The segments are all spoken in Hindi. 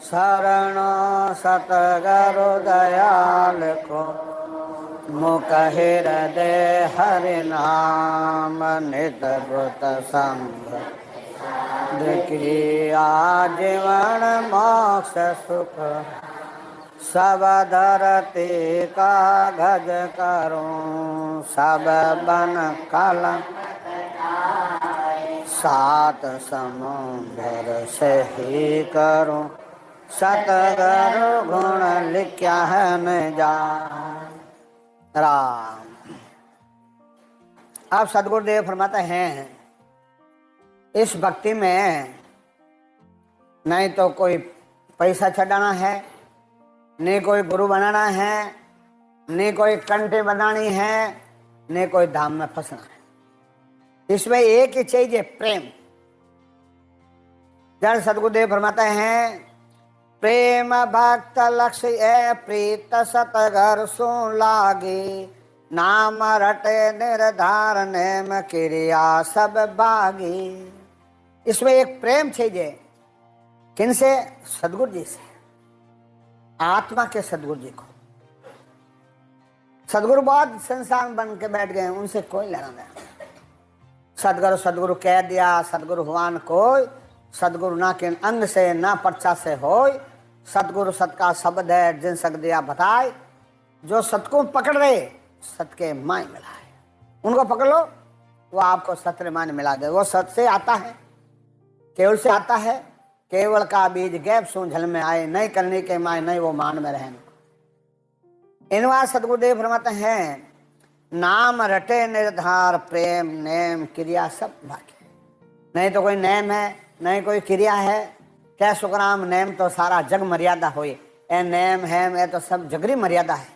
शरणो सतगुरु दयाल को मुख हृदय हरि नाम नित ब्रुत संभ किया जीवन मोक्ष सुख सब धरती कागज करूं सब बन कल सात समुद्र से ही करूं सतगुरु गुण लिख्या है न जा राम। अब सदगुरुदेव फरमाते हैं इस भक्ति में नहीं तो कोई पैसा चढ़ाना है, नहीं कोई गुरु बनाना है, नहीं कोई कंठी बनानी है, नहीं कोई धाम में फंसना है। इसमें एक ही चाहिए, प्रेम। जन सदगुरुदेव फरमाते हैं प्रेम भक्त लक्ष्य प्रीत सतगर सो लागे नाम रटे निर्धार नेम क्रिया सब बागी। इसमें एक प्रेम चाहिए, किनसे? सदगुरु जी से, आत्मा के सदगुरु जी को। सदगुरु बहुत संसार बन के बैठ गए, उनसे कोई लेना देना। सदगुरु सदगुरु कह दिया, सदगुरु भगवान कोई, सदगुरु ना के अंग से ना पर्चा से होय, सदगुरु सत का शब्द है जिन सक दिया बताए। जो सत को पकड़ रहे सत के माय मिलाए, उनको पकड़ लो वो आपको सत्य मान मिला दे। वो सत से आता है, केवल से आता है। केवल का बीज गैप सूंझल में आए, नहीं करने के माय नहीं वो मान में रहें। इन बार सदगुरुदेव फरमाते हैं नाम रटे निर्धार प्रेम नेम क्रिया सब बाकी। नहीं तो कोई नेम है, नहीं कोई क्रिया है। क्या सुखराम नेम तो सारा जग मर्यादा होए, ए नेम है मैं तो सब जगरी मर्यादा है।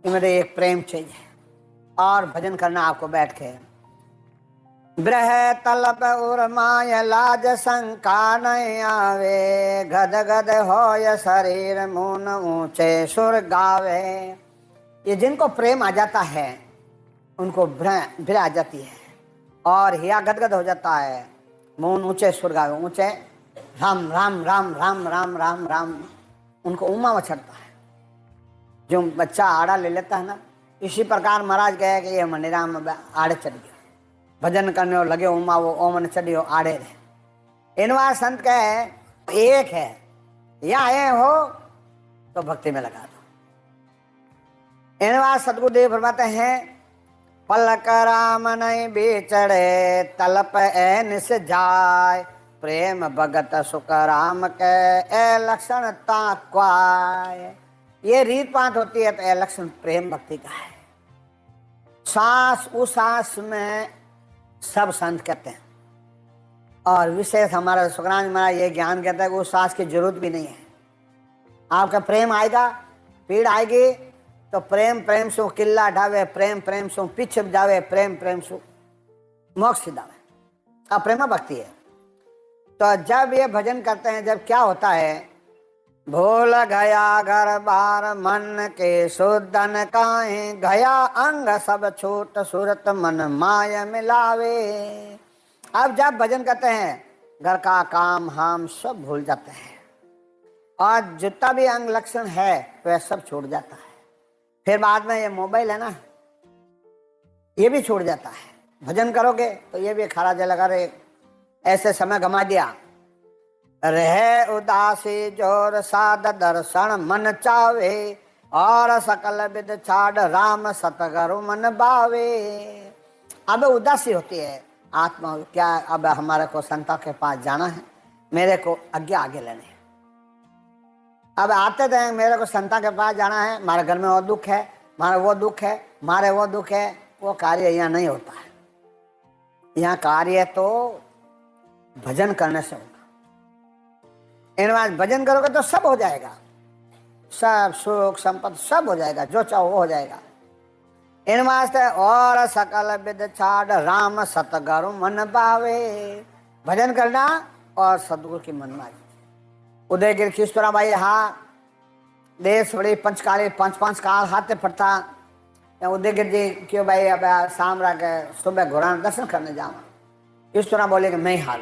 इनमें एक प्रेम चाहिए। और भजन करना आपको बैठ के ब्रह तलब उर माय लाज शंका नहीं आवे गद गद होय शरीर मुन ऊंचे सुर गावे। ये जिनको प्रेम आ जाता है उनको भ्रह आ जाती है और हिया गदगद हो जाता है। मुन ऊंचे सुर गावे, ऊंचे राम राम राम राम राम राम राम, उनको उमा में चढ़ता है। जो बच्चा आड़ा ले लेता है ना, इसी प्रकार महाराज कहे कि ये मनीराम आड़े चढ़ गया, भजन करने और लगे उमा वो ओमन चढ़ियो आड़े रहे। इनवार संत कहे एक है, या आए हो तो भक्ति में लगा दो। इनवार सदगुरुदेव फरमाते हैं पलक राम नहीं बेचड़े तलप ए निस जाय प्रेम भगत सुख राम के ए लक्षण ताक्वाय। ये रीत पात होती है तो ए लक्षण प्रेम भक्ति का है। सांस उस सांस में सब संत कहते हैं और विशेष हमारा सुखराम महाराज ये ज्ञान कहता है कि उस सांस की जरूरत भी नहीं है। आपका प्रेम आएगा, पीड़ आएगी तो प्रेम प्रेम सु किल्ला ढावे, प्रेम प्रेम सु पीछे जावे, प्रेम प्रेम सु मोक्ष सिधावे। अब प्रेम भक्ति है। तो जब ये भजन करते हैं, जब क्या होता है, भूल गया घर बार मन के शुद्धन काहे गया अंग सब छूट सूरत मन माय मिलावे। अब जब भजन करते हैं घर का काम हम सब भूल जाते हैं और जितना भी अंग लक्षण है वह सब छूट जाता है। फिर बाद में ये मोबाइल है ना, ये भी छूट जाता है। भजन करोगे तो ये भी खरा जल लगा रहे, ऐसे समय गमा दिया। रहे उदासी जोर साध दर्शन मन चावे और सकल विद छाड़ राम सतगुरु मन बावे। अब उदासी होती है आत्मा, क्या अब हमारे को संता के पास जाना है, मेरे को आगे लेने है। अब आते थे मेरे को संता के पास जाना है, हमारे घर में वो दुख है, हमारा वो दुख है, हमारे वो दुख है। वो कार्य यहाँ नहीं होता है। यहाँ कार्य तो भजन करने से होगा। इन बार भजन करोगे तो सब हो जाएगा, सब सुख संपत्ति सब हो जाएगा, जो चाहो वो हो जाएगा। इन वास्ते और सकल विद छाड़ राम सतगुरु मन बावे। भजन करना और सतगुरु की मन मारी। उदयगिर खिस्तुरा भाई हाँ देश बड़ी पंचकाली पांच काल हाथे पड़ता उदयगिर जी क्यों भाई अब शाम के सुबह घोड़ा दर्शन करने जावा। खिस्तुरा बोले कि मैं हाल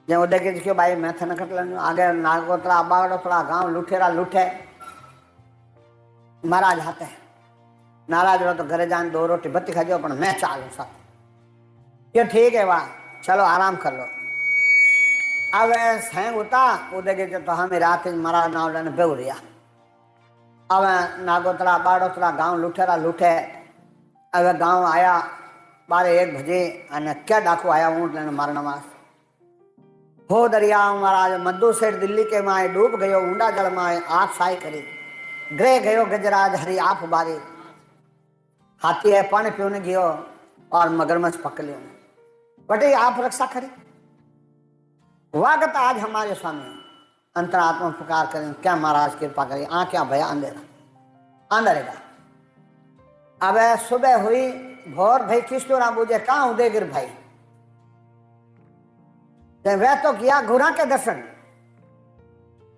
जे वो देखे क्यों भाई मैं थे नखट आगे नागोतरा बागड़ोतरा गांव लुठेरा लुठे महाराज हाथे नाराज रहो तो घरे जान 2 रोटी बत्ती खा जाओ पर मैं चालू साथ ये ठीक है वाह चलो आराम कर लो। अब सैंग होता वो देखे तो हमें रात महाराज नाव लेने बेउरिया अब नागोतरा बाड़ोतरा गांव लुठेरा लुठे अब गांव आया 12-1 बजे अने क्या डाकू आया ऊँट लेने मारना वास हो दरिया महाराज मधु सेठ दिल्ली के माए डूब गयो ऊंडा जल माए आग साई करी ग्रह गयो गजराज हरी आप बारी हाथी है पानी पीने गयो और मगरमच्छ पकड़ लियो बटे आप रक्षा करी वागत आज हमारे स्वामी अंतरात्मा पुकार करें क्या महाराज कृपा करें क्या भया अंधेरा अंधेरेगा। अब सुबह हुई भोर भाई किस तो ना बूझे कहाँ उदयगिर भाई वह तो किया गुरा के दर्शन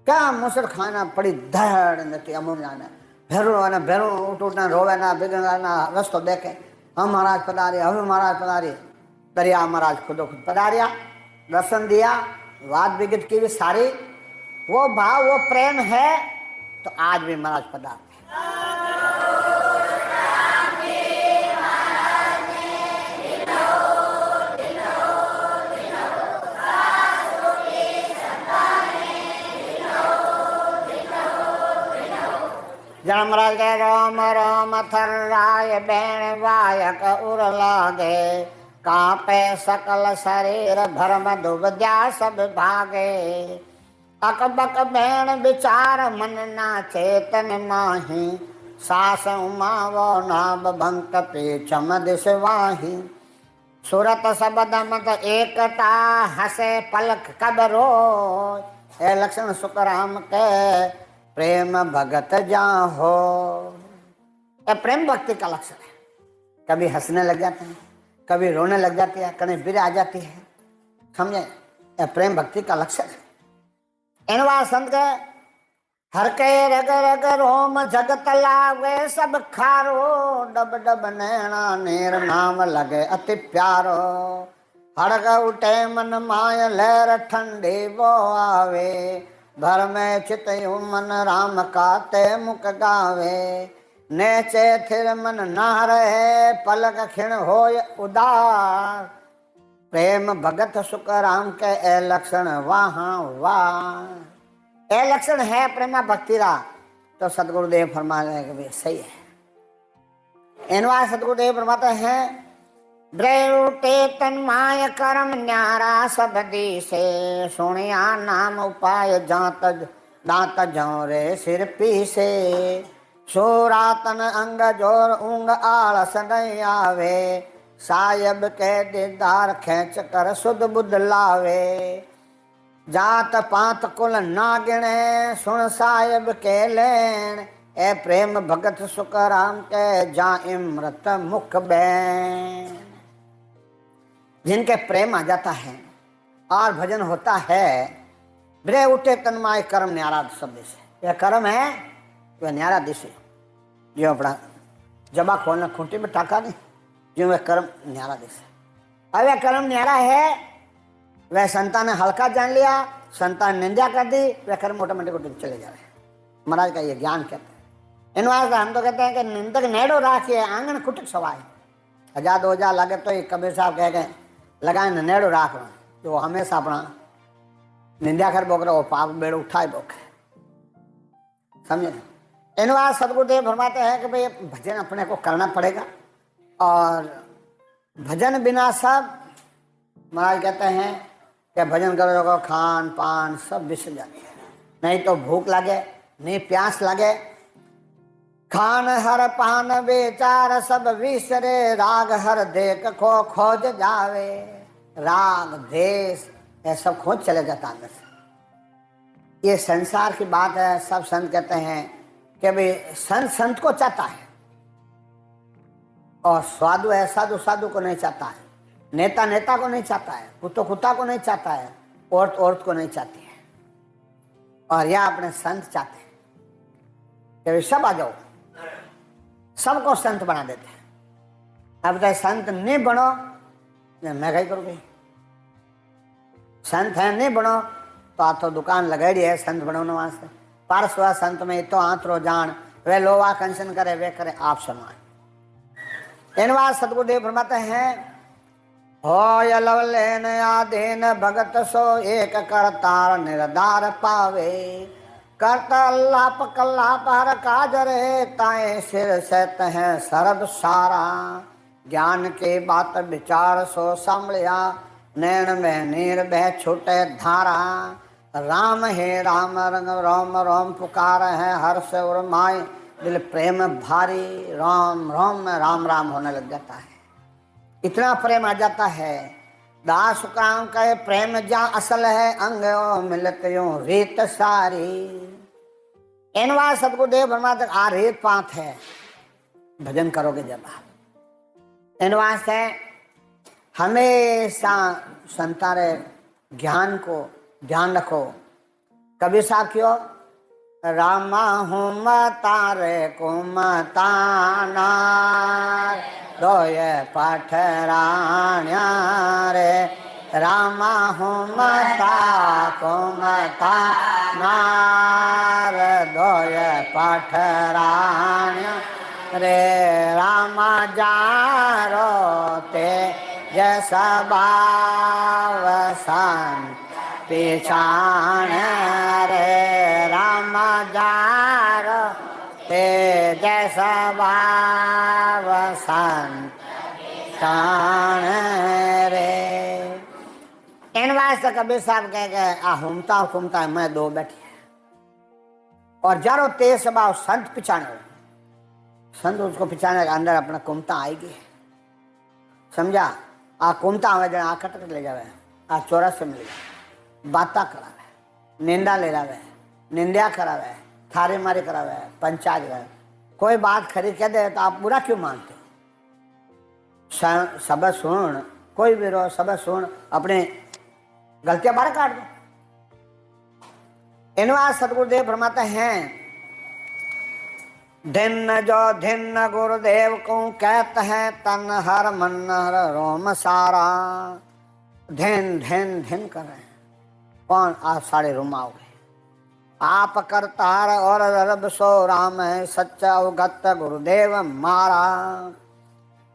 क्या मुसर खाना पड़ी धड़ नती अमुक जाने भेरू उठ उठना रोवे ना बिगड़ना ना रस्तो देखे हम महाराज पधारे हम महाराज पधारे दरिया महाराज खुदो खुद पधारिया दर्शन दिया बात विगत की भी सारी वो भाव वो प्रेम है तो आज भी महाराज पधारते जन महाराज के रोम रोम थर राय बैण वायक उर लागे कांपे सकल शरीर भरम दुबद्या सब भागे अकबक बैण विचार मन ना चेतन माही सास उमावो नाब भंक पे चम दिस वाही सूरत सबद मत एकता हसे पलक कबरो ए लक्षण सुखराम के प्रेम भगत जाहो। प्रेम भक्ति का लक्षण है कभी हंसने लग जाते हैं कभी रोने लग जाती है कभी बिर आ जाती है समझे प्रेम भक्ति का लक्षण है। इनवा संत के हर के रग रग रोम जगत लावे सब खारो डब डब नैना नेर नाम लगे अति प्यारो हड़ग उठे मन माय लहर ठंडे वो आवे भर में चित मन राम का ते मुख गावे नेचे थिर मन ना रहे पलक खिण होय उदार प्रेम भगत सुख राम के ए लक्षण वहाँ वाह ए लक्षण है प्रेमा भक्ति रा तो सदगुरुदेव फरमा रहे कि सही है। इनवा सदगुरुदेव फरमाते हैं ब्रेउटे तन्माय कर्म न्यारा सब दिसे सुनिया नाम उपाय जात दांत जौरे सिर पीसे सोरातन अंग जोर ऊंग आलस नहीं आवे सायब के दीदार खेच कर सुध बुध लावे जात पात कुल ना गिणे सुन सायब के लेन ए प्रेम भगत सुख राम के जा इमृत मुख बैन जिनके प्रेम आ जाता है और भजन होता है ब्रे उठे तन्माय कर्म न्यारा शब्द से यह कर्म है वह न्यारा दिशे जो अपना जबा खोलना खूंटी में टाका नहीं जो वह कर्म न्यारा दिशे अब वह कर्म न्यारा है वह संतान ने हल्का जान लिया संतान निंदा कर दी वह कर्म ऑटोमेटिक उठ चले जा रहे हैं। महाराज का ये ज्ञान कहते हैं। इन वास्ते हम तो कहते हैं कि निंदक नेड़ो राखिए आंगन कुटक सवाए आजाद हो जा लगे तो कबीर साहब कह गए लगाए नेड़ो राख जो हमेशा अपना निंदा कर बोक वो पाप बेड़ो उठाए बोके समझे। इन बात सदगुरुदेव फरमाते हैं कि भाई भजन अपने को करना पड़ेगा और भजन बिना सब महाराज कहते हैं कि भजन करो तो खान पान सब बिसर जाते हैं नहीं तो भूख लगे नहीं प्यास लगे खान हर पान बेचार सब विसरे राग हर देख खो खोज जावे राग देश ये सब खोज चले जाता अंदर से। ये संसार की बात है। सब संत कहते हैं कि भाई संत संत को चाहता है और साधु है साधु साधु को नहीं चाहता है नेता नेता को नहीं चाहता है कुत्तो कुत्ता को नहीं चाहता है औरत औरत को नहीं चाहती है और यह अपने संत चाहते हैं कि सब आ जाओ सबको संत बना देते हैं। अब तो संत नहीं बनो मैं क्या करूँ भाई संत है नहीं बनो तो आ तो दुकान लगाई है संत बनोने वास्ते। पारस्वा संत में तो आंतरो जान वे लोवा कंचन करे वे करे आप समान। इन बात सतगुरुदेव फरमाते हैं होय लवलेन आधीन भगत सो एक करतार निर्धार पावे करता अल्लाप कल्लाप हर काज रे ताए सिर सत है सरद सारा ज्ञान के बात विचार सो संभलिया नैन में नीर बह छूटे धारा राम है राम रंग रोम रोम पुकार है हर्ष और माय दिल प्रेम भारी राम राम में राम राम होने लग जाता है। इतना प्रेम आ जाता है। दास सुखराम का प्रेम जा असल है अंग मिलत यूं रीत सारी। इनवा सतगुरुदेव फरमाते आ रीत पात है भजन करोगे जब आप इनवा से हमेशा संतारे ज्ञान को ध्यान रखो। कबीर साहब क्यों रामा हुम तारे कुमताना दोय पठराण्या रे रामा हुम ता कुमताना दोय पठराण्या रे रामा जारो ते जैसा बावसान पिछाण रे रामा जार ते जैसा बावसान पिछाण रे। इन वास्ते कबीर साहब कह गए आ घूमता घूमता मैं दो बैठी है और जारो तेज स्वभाव संत पिछाने संत उसको पिछाने के अंदर अपना कुमता आएगी समझा। आ कुमता आवे जन आ कटक ले जावे आ चौरस से मिले बाता करावे निंदा ले लावे निंदा करावे थारे मारे करावे पंचायत करावे। कोई बात खरी कह दे तो आप बुरा क्यों मानते हो। सब सुन कोई भी रो सब सुन अपने गलतियां बाहर काट दो। इनवा सतगुरुदेव फरमाते हैं धिन्न जो धिन्न गुरुदेव को कहते हैं तन हर मन हर रोम सारा। धिन धिन धिन कर रहे हैं कौन आप सारे रुमाओ गए आप करतार और रब सो राम है सच्चा अवगत गुरुदेव मारा।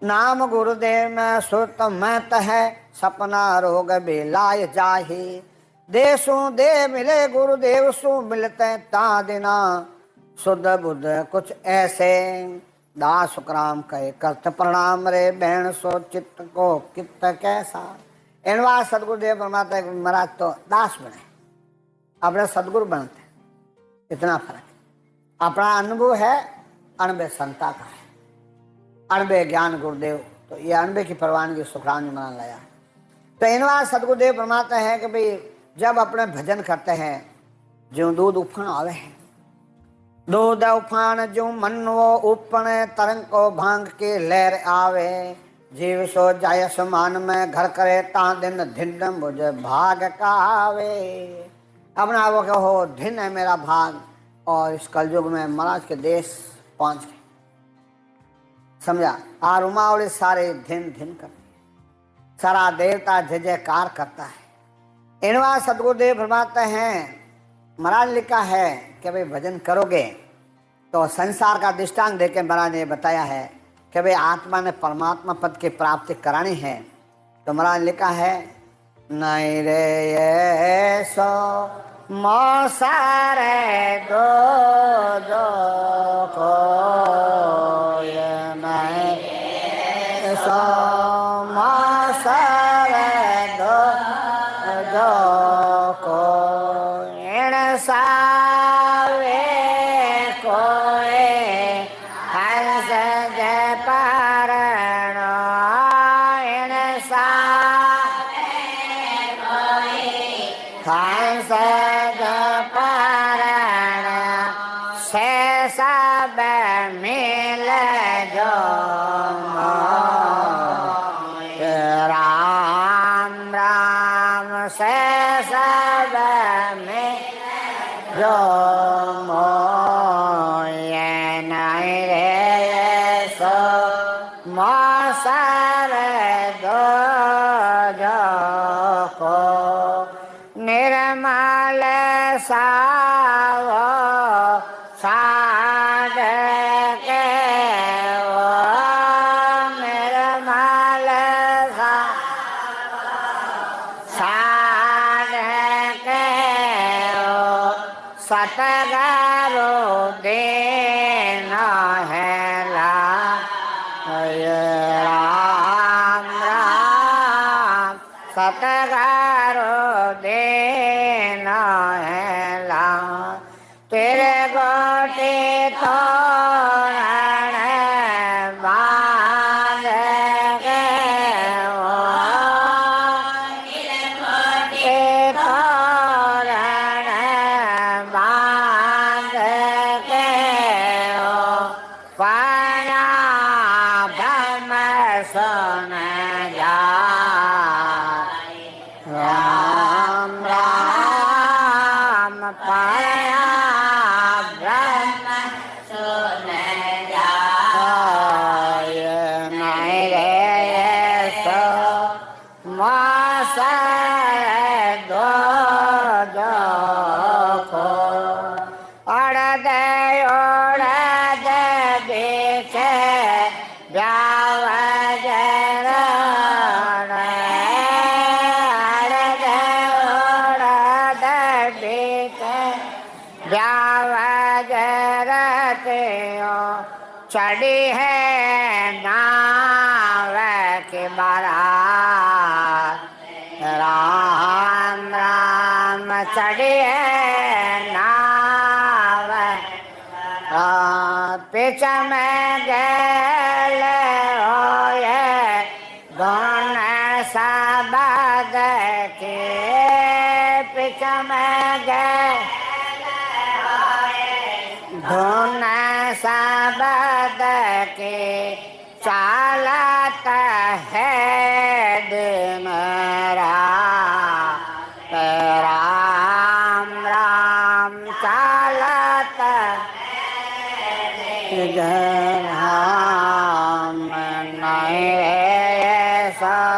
नाम गुरुदेव में सुत महत है सपना रोग बेलाय जाही देसु दे मिले गुरुदेव सु मिलते ता दिना शुद्ध बुद्ध कुछ ऐसे। दास सुखराम कहे करत प्रणाम रे बहन सो चित्त को कित कैसा। इनवा सदगुरुदेव फरमाते महाराज तो दास बने अपने सदगुरु बनते इतना फर्क। अपना अनुभव है अनबे संता का है अनबे ज्ञान गुरुदेव तो ये अनबे की परवानगी सुखराम जी मना लाया। तो इनवा सदगुरुदेव फरमाते हैं कि भाई जब अपने भजन करते हैं जो दूध उफान आवे है दूध उफान जो मन वो उपन तरंग को भांग के लहर आवे जीव सो जाय समान में घर करे ता दिन धिन मुझे भाग का आवे। अपना वो कहो धिन है मेरा भाग और इस कलयुग में महाराज के देश पहुंच गए समझा। आरुमावली सारे धिन धिन करते सारा देवता जय जयकार करता है। इनवा सतगुरुदेव फरमाते हैं महाराज लिखा है कि भाई भजन करोगे तो संसार का दृष्टांत देके महाराज ने बताया है कि भाई आत्मा ने परमात्मा पद की प्राप्ति करानी है। तो महाराज लिखा है नहीं रे ये सो मौसारे दो दो को ये नहीं सो मौसारे दो दो को इन सावे कोई हंस जय पारण इन सावे कोई हंस जय पारण से सब मिल जो राम राम से सब में जो मोये नहीं रे सो मौसर दो जो को माल सावो साध के वो निर्मल साध के वो सतगुरु दीन है ला राम राम सतगुरु दीन है ला तेरे गोटे तोरण बांध के वो गोटे तोरण बांध के वो पाया ब्रह्म सुन जा राम राम पाया ब्रह्म सुन जा नहीं रे सो मासर दो जो को अड़ दे बीच ब्याव जरण बीच ब्याव जरते चढ़ी है नाव के बारा राम राम चढ़ी है नाव पिछ में गल होए धन सबद के पिछ में गल धन सबद के चालत है दिन राम राम चालत हम नहीं सारे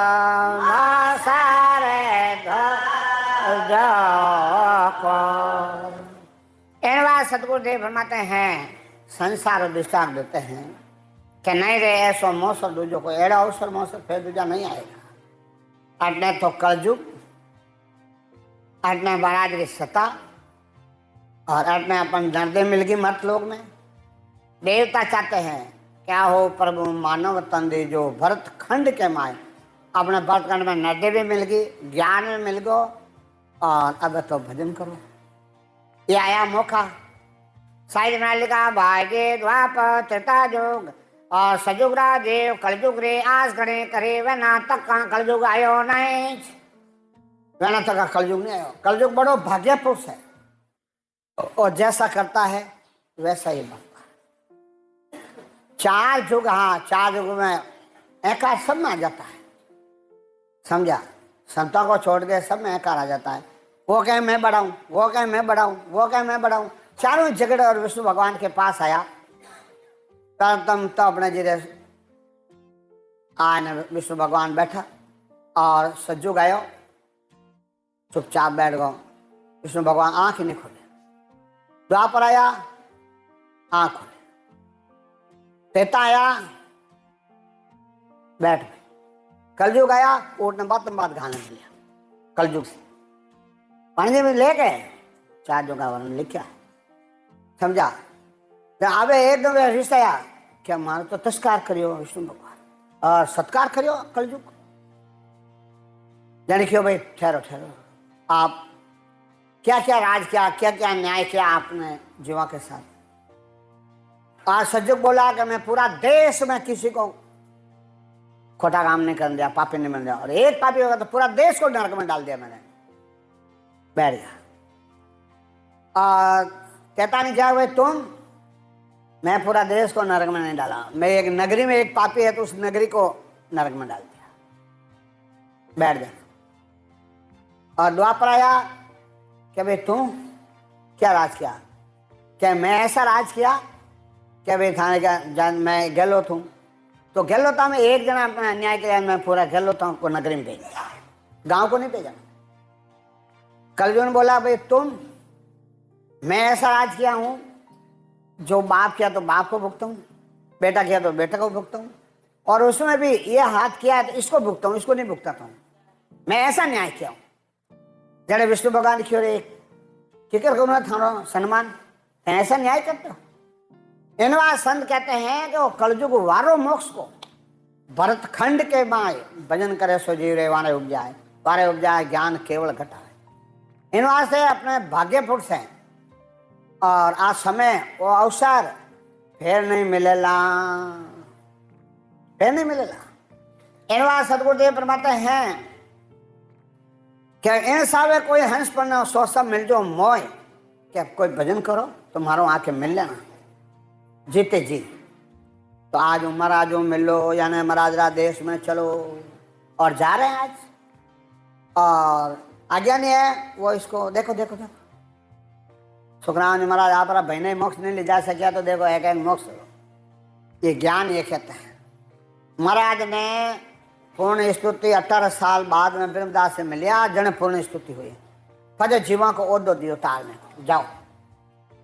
सतगुरुदेव फरमाते हैं संसार दृष्टांत देते हैं कि नहीं रे ऐसो मौसर दूजो को एड़ा अवसर मौसर फिर दूजा नहीं आएगा। अटने तो कलयुग अटने बरादरी सता और अटने अपन दर्दे मिल गई मत लोग में देवता चाहते हैं क्या हो प्रभु मानव तन दे जो भरत खंड के माए अपने भरत खंड में नर्दे भी मिल गई ज्ञान भी मिल गयो और अब तो भजन करो। ये आया मौका साइड में लिखा भाग्य द्वाप त्रेता युग और सजुगरा देव कलयुग रे आस गणे करे वना तक कलयुग आयो नहीं वना तक कलयुग नहीं आयो। कलयुग बड़ो भाग्य पुरुष है और जैसा करता है वैसा ही बनता है। चार युग हाँ चार युग में एकार सब में आ जाता है समझा। संतों को छोड़ के सब में एकार आ जाता है। वो कहे मैं बढ़ाऊं वो कहे मैं बढ़ाऊं वो कहे मैं बढ़ाऊं चारों झगड़े और विष्णु भगवान के पास आया तम तो अपने जिरे आने विष्णु भगवान बैठा और सज्जू गयो चुपचाप बैठ गो। विष्णु भगवान आंख ही नहीं खोले। द्वापर आया आंख खोले। त्रेता आया बैठ गए। कलयुग आया उठने बात गाने लिया कलयुग से पणजी में ले गए चार जो का वर्णन लिखा समझा। तो आवे एकदम रिश्ता आया क्या मारो तो तिरस्कार करियो विष्णु भगवान और सत्कार करियो कलयुग जाने क्यों भाई ठहरो ठहरो आप क्या क्या राज किया क्या क्या न्याय किया आपने जीवा के साथ। आज सज्जक बोला कि मैं पूरा देश में किसी को खोटा काम नहीं कर दिया पापी नहीं बन दिया और एक पापी होगा तो पूरा देश को नरक में डाल दिया मैंने। बैठ गया और कहता नहीं क्या भाई तुम मैं पूरा देश को नरक में नहीं डाला मैं एक नगरी में एक पापी है तो उस नगरी को नरक में डाल दिया। बैठ गया और द्वापर आया क्या भाई तुम क्या राज किया क्या मैं ऐसा राज किया क्या भाई थाने का मैं गलोत हूँ तो गलोता में एक जना अपना अन्याय किया मैं पूरा गलोता को नगरी में भेज दिया गाँव को नहीं भेजा। कलयुग ने बोला भाई तुम, मैं ऐसा राज किया हूं, जो बाप किया तो बाप को भुगता हूं, बेटा किया तो बेटा को भुगता हूं, और उसमें भी ये हाथ किया है तो इसको भुगता हूं, इसको नहीं भुगताता हूं। मैं ऐसा न्याय किया हूं। जड़े विष्णु भगवान की ओर किकर को थानो सम्मान, ऐसा न्याय करते हो। इनवा संत कहते हैं कि वो कलयुग वारो मोक्ष को भरत खंड के माय भजन करे सो जीव रे वारे उपजाए, वारे उपजाए ज्ञान केवल घटाए। इन वास्ते अपने भाग्य पुरुष हैं, और आज समय वो अवसर फिर नहीं मिलेला, फिर नहीं मिलेला। इन वास्ते सदगुरुदेव फरमाते हैं कि इन सावे कोई हंस पर सो सब मिल जो मोय, कि कोई भजन करो तुम्हारो आके मिल लेना जीते जी। तो आज महाराजों मिलो, यानी महाराजरा देश में चलो, और जा रहे हैं आज, और आज्ञा नहीं है वो इसको देखो देखो देखो। सुखराम जी महाराज आप भाई ने मोक्ष नहीं ले जा सकिया, तो देखो एक एक मोक्ष, ये ज्ञान ये कहते हैं। महाराज ने पूर्ण स्तुति 18 साल बाद में ब्रह्मदास से मिलिया, जन पूर्ण स्तुति हुई, फज जीवा को ओदो दियो ताल में जाओ।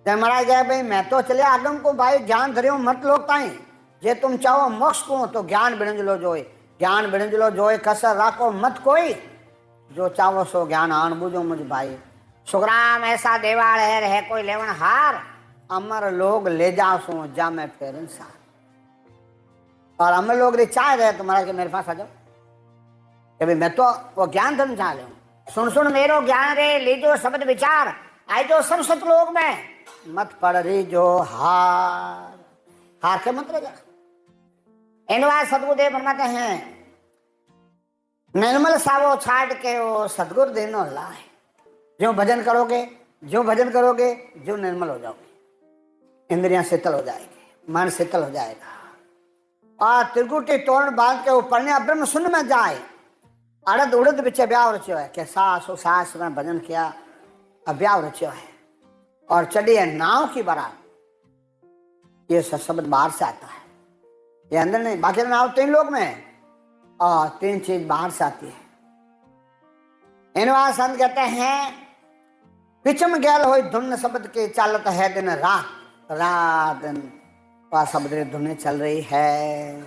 जब महाराज गए भाई मैं तो चले आगम को भाई ज्ञान धरियो मत लोग ताई, जे तुम चाहो मोक्ष को तो ज्ञान बिरंज लो जोए, ज्ञान बिरंज लो जोए, कसर राखो मत कोई, जो चाहो सो ज्ञान आन बुझो मुझ भाई। सुखराम ऐसा देवाल है रहे कोई लेवन हार, अमर लोग ले जाओ सो जा मैं फिर इंसान। और अमर लोग रे चाह रहे तुम्हारा कि मेरे पास आ जाओ, कि भाई मैं तो वो ज्ञान धन चाह रहा हूं। सुन सुन मेरो ज्ञान रे लीजो शब्द विचार, आई जो सब सतलोक में मत पड़ रही जो हार, हार के मत रह जा। इन बात सदगुरुदेव फरमाते हैं निर्मल सावो छाट के वो सदगुरु देनो लाए। जो भजन करोगे, जो भजन करोगे, जो निर्मल हो जाओगे, इंद्रियां शीतल हो जाएगी, मन शीतल हो जाएगा। और त्रिकुटी तोरण बांध के ऊपर ब्रह्म शून्य में जाए, अड़द उड़द बिचे ब्याह रचियो है, कि सास और सास में भजन किया अब ब्याह रचियो है, और चढ़ी है नाव की बारात। ये शब्द बाहर से आता है, ये अंदर नहीं। बाकी नाव 3 लोग में, और 3 चीज बाहर से आती है। इनवा संत कहते हैं पिचम गैल हो धुन शब्द के चालत है दिन रात, रात दिन वह शब्द धुने चल रही है।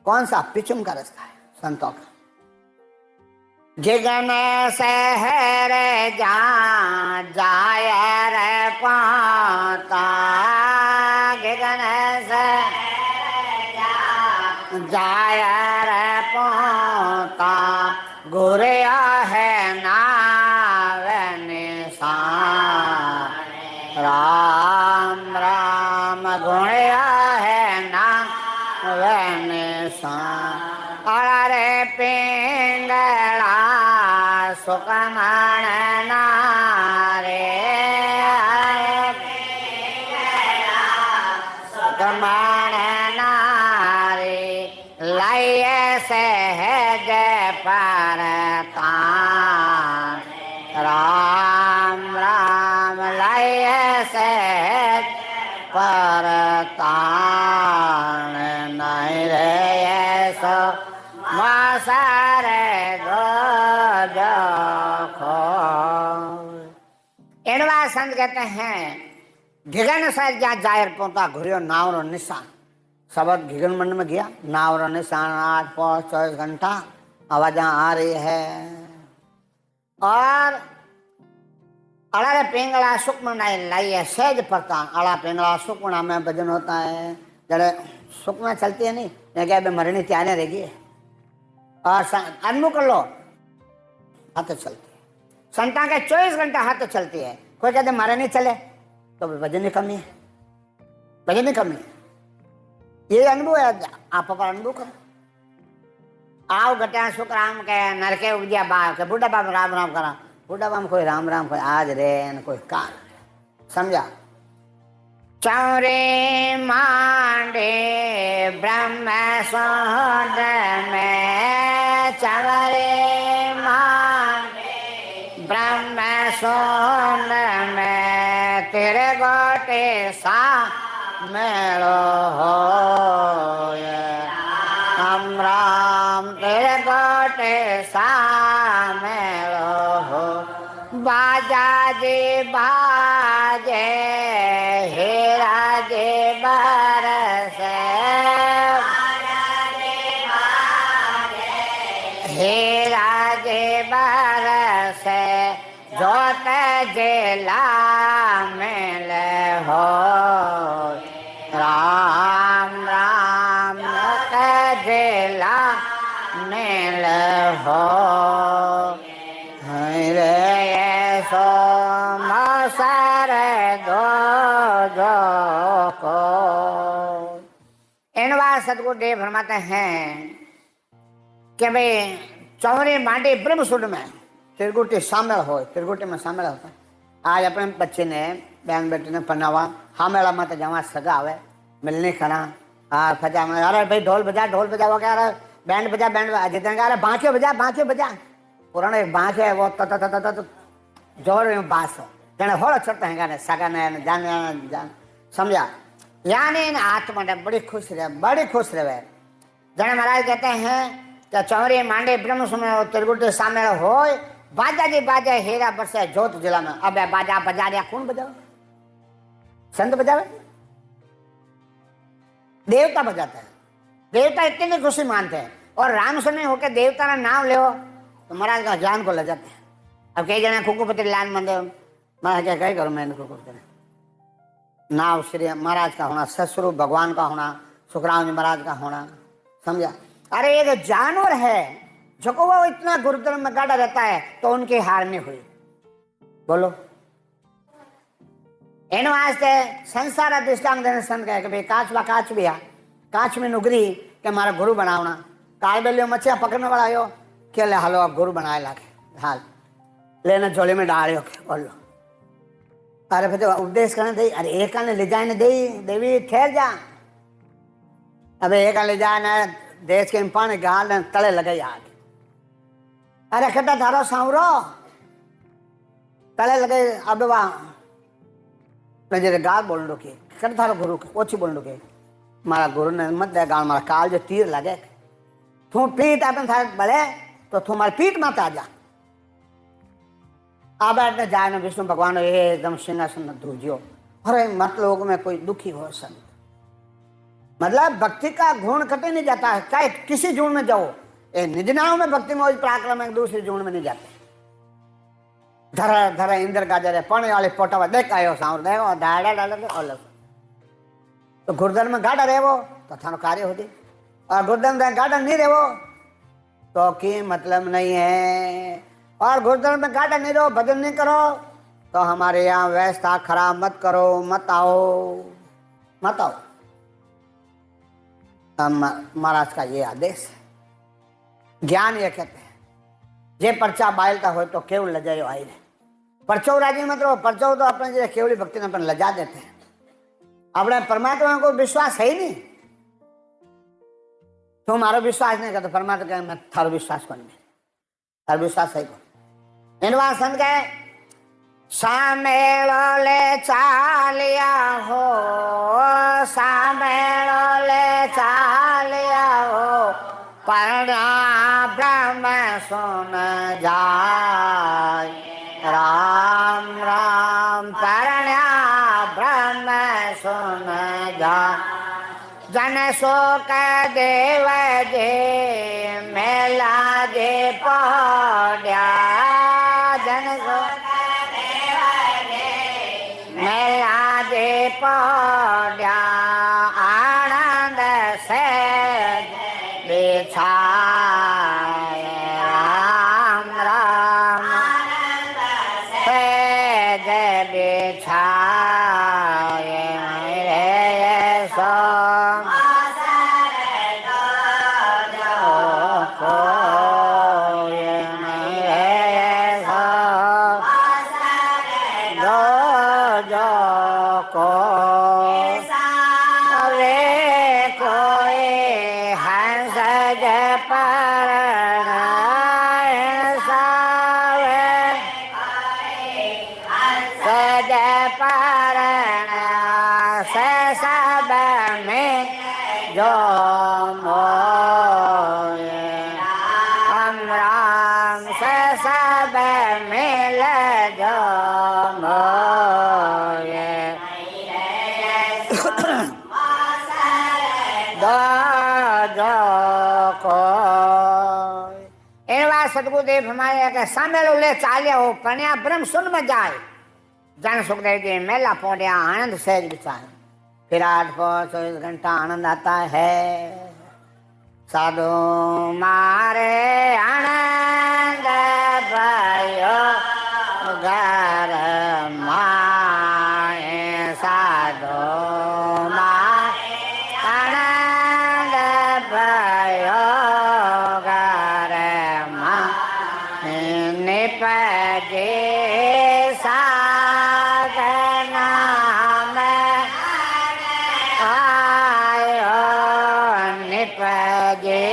कौन सा? पिचम का रास्ता है संतों का। गिगन शहर जा जाय रे पाता, गिगन शहर जाय रे पाता, गुरिया है नाव निशान, राम राम गुरिया है नाव निशान। अरे पिंगला सुकमण नारे, सुकमण नारे, लय सहज परतान, राम राम लय सहज परतान, नहीं रे सो मासारे गो खो। एडवा संत कहते हैं घिगन सर जा जायर पहुंचा घुरियो नाव रो निशान। सबक घिगन मंड में गया, नाव रो निशान 8-24 घंटा आवाज आ रही है। और अड़ा पिंगला सुकमण लाइए सहज परतान। अड़ा पिंगला सुकमणा में भजन होता है, जड़े सुख में चलती है नहीं, क्या मरनी त्याने रहेगी। और अनुभव कर लो हाथ चलती है, संता के 24 घंटा हाथ चलती है। कोई कहते मारे नहीं चले तो वजन की कमी है, वजन की कमी है। ये अनुभव है, आप पर अनुभव करो। आओ घटा सुख राम के नरके उपजिया बाप के बूढ़ा बाप राम राम करा, बूढ़ा बाप कोई राम राम कोई आज रे कोई काल, समझा। चौरे मांडे ब्रह्म सोड में, चवरे मांडे ब्रह्म सोड में, तेरे गोटे सा मेलो हो हम राम, तेरे गोटे सा मेलो हो। बाज बाजे हीरा जे बरसे हीरा जे बरसे जोत जेला मिल हो राम राम जोत जेला मिल हो रे सो मसर दो जो को। इन बार सतगुरु देव फरमाते हैं कि भाई चौरी मांडी ब्रह्म सुड में त्रिगुटी शामिल हो, त्रिगुटी में शामिल होता। आज अपने बच्चे ने बहन बेटी ने पन्नावा हामेला मत जमा सगा आवे मिलने खड़ा फजा में अरे भाई ढोल बजा वो क्या रहा बैंड बजा जितने कह रहे बांके बजा पुराने एक बांके है वो तो जोर में बांस हो जने होड़ चढ़ते हैं गाने सगा ने जान समझा यानी इन आत्मा ने बड़ी खुश रहे जने महाराज कहते हैं कि चौरी मांडे ब्रह्म सुमे त्रिगुटी शामिल हो बाजा जी बाजा हीरा बरसे जोत जिला में। अब बाजा बजा रहा कौन बजाओ? संत बजावे, देवता बजाते हैं। देवता इतनी खुशी मानते हैं और राम सुने होकर देवता का नाम ले तो महाराज का जान को ले जाते हैं। अब कई जने कुकुपति लाल मंदिर मैं क्या कही करूँ मैं कुकुपति नाव श्री महाराज का होना ससुर भगवान का होना सुखराम जी महाराज का होना समझा। अरे ये जानवर है जो को वो इतना गुरुद्वारा में गाड़ा रहता है तो उनकी हार नहीं हुई बोलो। इन वास्ते संसार दृष्टांत देने संत कहे कि भाई काच भी आ काच में नुगरी के हमारा गुरु बनावना काल बेलियो मच्छिया पकड़ने वाला आयो के ले हालो अब गुरु बनाए लाके हाल लेना झोले में डालियो बोलो। अरे फिर उपदेश करने दे अरे एक ने ले जाए दे देवी ठहर जा अब एक ले जाए देश के पानी गाल तले लगे आग अरे खट्टा थारो सांवरो तले लगे अब वहां नजर गाल बोल लो के खट्टा थारो गुरु के ओछी बोल लो के मारा गुरु ने मत दे गाल मारा काल जो तीर लगे तू पीठ अपन था भले तो तू मारी पीठ मत आ जा आ बैठने जाए ना विष्णु भगवान एकदम सिंहासन धूजियो। अरे मत लोग में कोई दुखी हो संत मतलब भक्ति का गुण कटे नहीं जाता है चाहे किसी जून में जाओ ये निजनाओं में भक्ति में पराक्रम है दूसरे जून में नहीं जाते। धरा इंद्र गाजर पानी वाले पोटा देख आयो सांवर देखो डाला डाला अलग तो गुरुदन में गाड़ा रहे वो तो थानो कार्य होती और गुरुदन में गाड़ा नहीं रहे वो तो की मतलब नहीं है। और गुरुदन में गाड़ा नहीं रहो भजन नहीं करो तो हमारे यहाँ व्यवस्था खराब मत करो मत आओ। महाराज का ये आदेश है। ज्ञान ये कहते हैं जे पर्चा बालता हो तो केवल लजायो आई रे परचो राजी मत रहो परचो तो अपने जो केवली भक्ति में अपन लजा देते हैं अपने परमात्मा को विश्वास है ही नहीं तुम मारो विश्वास नहीं करते परमात्मा कहे मैं थारो विश्वास कौन नहीं थारो विश्वास है कौन इन संत कहे सामेलो ले चालिया हो सामेलो ले चालिया हो परना ब्रह्म सुन जाय राम राम परना ब्रह्म सुन जाय जन शोक देव जे मेला जे पौड्या जन शोक मेला जे पौड्या आनंद से बिछाए राम राम से बिछाए रे सो राम से सब मिल जो सतगुरुदेव फरमाया कि सामेलो ले चालिया हो पन्या ब्रह्म सुन में जाए। जन सुखदेव जी मेला पहुंचा, आनंद सहज बिछाए। फिर 8-24 घंटा आनंद आता है। साधु मारे आनंद भयो घर माए, साधु मारे आनंद भयो घर माए, निपजे साधना में आयो, निपजे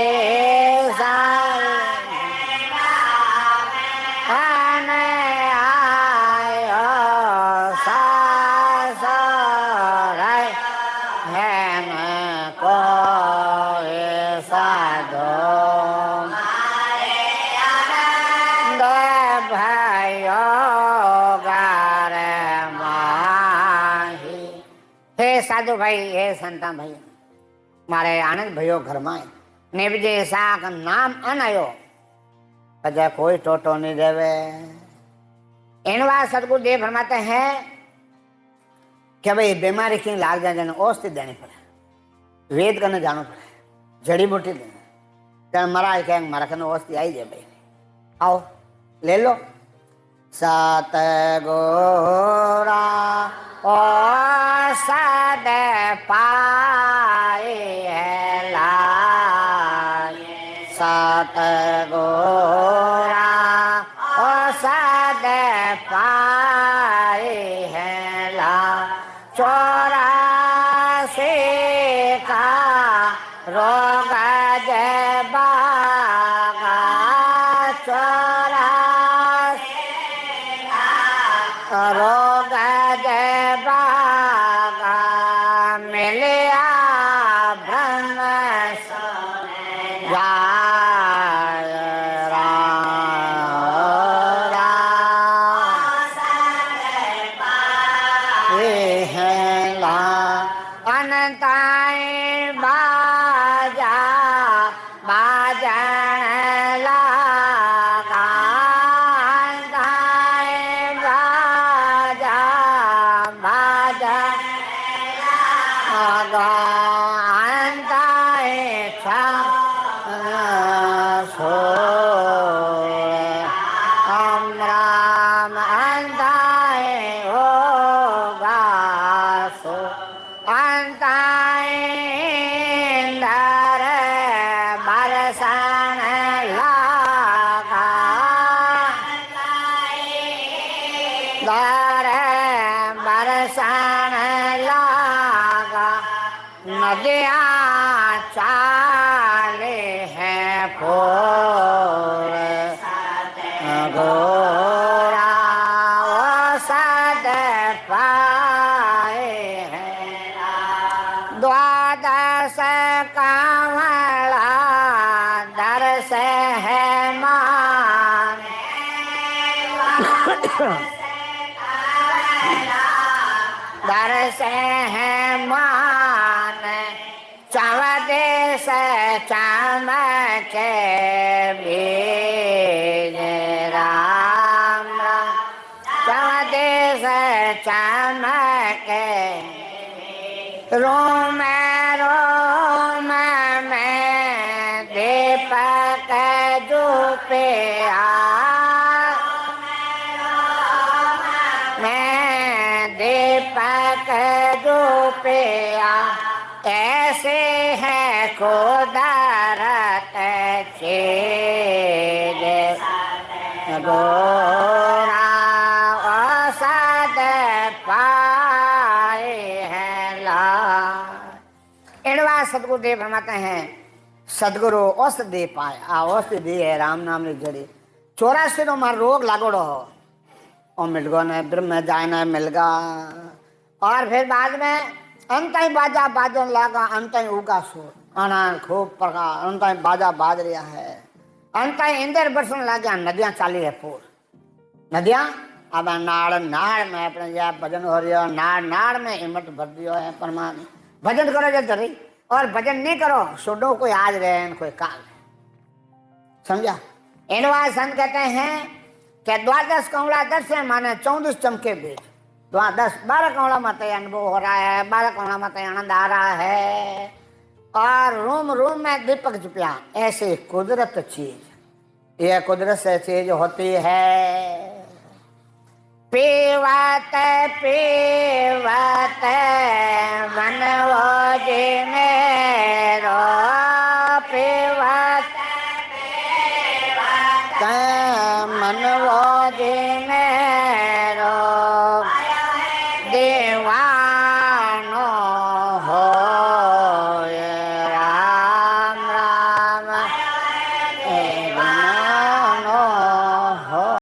साधु भाई, हे संता भाई, मारे आनंद भयो घर में निपजे साक नाम अनायो, पजा कोई टोटो नहीं देवे। इन बात सतगुरुदेव फरमाते हैं कि भाई बीमारी क्यों लाग जाए, जन औषधि देनी पड़े, वेद करने जाना पड़े, जड़ी बूटी देनी। जन महाराज कहेंगे मारा कने औषधि आई जाए, भाई आओ ले लो। सतगुरा औषध पाए लाए, सतगुरा औषध पाए ला, 84 का रोग जबागा, 84 रोग जबागा, मिलिया ब्रह्म जाय अनंताई बाजा बाजन लागा, अनंताई बाजा बाजन लागा, अनंताई छो हम राम अनंताई होगा सो, अंतर बरसन लागा, दर बरसन लागा, नदियाँ चाले हैं फोर, गोरा औषध पाए हैं, द्वादश कमला दर्श है मान, दर्श है मान, चवदेश चमके बीज राम राम, चवदेश चमके रोम रोम में दीपक जो पे मैं दीपक जो पे ऐसे है खुदारत चीज, गोरा औषध पाए हैं ला। इनवा सतगुरुदेव फरमाते हैं सदगुरु औषधि पाए, आ औषधि है राम नाम री जड़ी। 84 नो मार रोग लागोड़ो हो और मिल गो ने ब्रह्म जाए न मिल गा, और फिर बाद में अंत बाजा बाजन लगा, अंत उगा सुर आनंद खूब प्रकार, अंत बाजा बाज रहा है, अंत इंदर बरसन लगा, नदियां चाली है पूर, नदियां अब नाड़ नाड़ में अपने या भजन हो रही हो, नाड़ नाड़ में हिम्मत भर दियो है परमात्मा। भजन करो जब धरी, और भजन नहीं करो सुडो कोई आज रहे कोई काल, समझा। इनवा संत कहते हैं कि द्वादश कमला दर्शन माने 14 चमके बीज। 12 कमला मत अनुभव हो रहा है, 12 कमला मत आनंद आ रहा है, और रूम रूम में दीपक जुपिया। ऐसी कुदरत चीज, यह कुदरत से चीज होती है। पीवत पीवत मनोजी मेरो, पीवत मनोजी